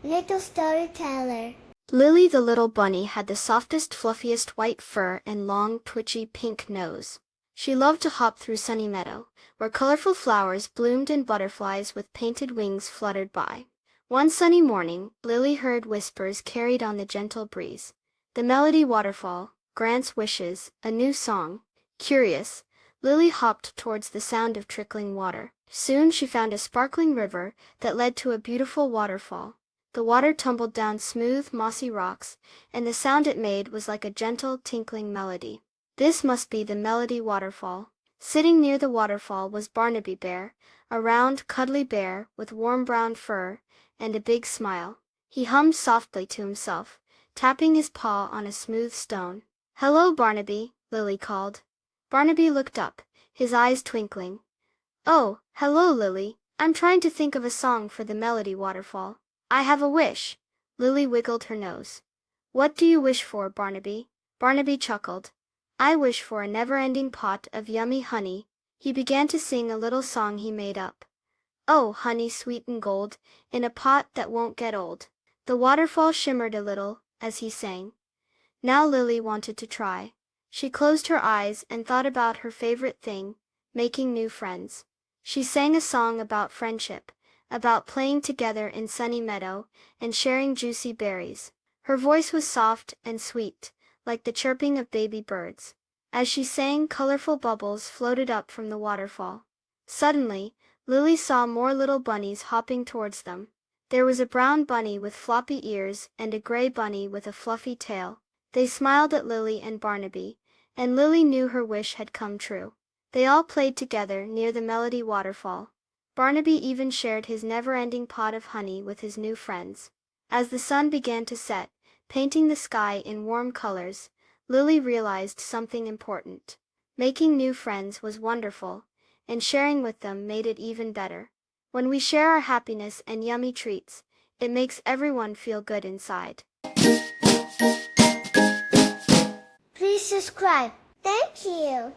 Little storyteller. Lily the little bunny had the softest, fluffiest white fur and long, twitchy pink nose. She loved to hop through Sunny Meadow, where colorful flowers bloomed and butterflies with painted wings fluttered by. One sunny morning, Lily heard whispers carried on the gentle breeze. The Melody Waterfall grants wishes, a new song. Curious, Lily hopped towards the sound of trickling water. Soon she found a sparkling river that led to a beautiful waterfall. The water tumbled down smooth, mossy rocks, and the sound it made was like a gentle, tinkling melody. This must be the Melody Waterfall. Sitting near the waterfall was Barnaby Bear, a round, cuddly bear with warm brown fur and a big smile. He hummed softly to himself, tapping his paw on a smooth stone. "Hello, Barnaby," Lily called. Barnaby looked up, his eyes twinkling. "Oh, hello, Lily. I'm trying to think of a song for the Melody Waterfall. I have a wish." Lily wiggled her nose. "What do you wish for, Barnaby?" Barnaby chuckled. "I wish for a never-ending pot of yummy honey." He began to sing a little song he made up. "Oh, honey sweet and gold, in a pot that won't get old." The waterfall shimmered a little as he sang. Now Lily wanted to try. She closed her eyes and thought about her favorite thing, making new friends. She sang a song about friendship, about playing together in Sunny Meadow and sharing juicy berries. Her voice was soft and sweet, like the chirping of baby birds. As she sang, colorful bubbles floated up from the waterfall. Suddenly, Lily saw more little bunnies hopping towards them. There was a brown bunny with floppy ears and a gray bunny with a fluffy tail. They smiled at Lily and Barnaby, and Lily knew her wish had come true. They all played together near the Melody Waterfall. Barnaby even shared his never-ending pot of honey with his new friends. As the sun began to set, painting the sky in warm colors, Lily realized something important. Making new friends was wonderful, and sharing with them made it even better. When we share our happiness and yummy treats, it makes everyone feel good inside. Please subscribe. Thank you.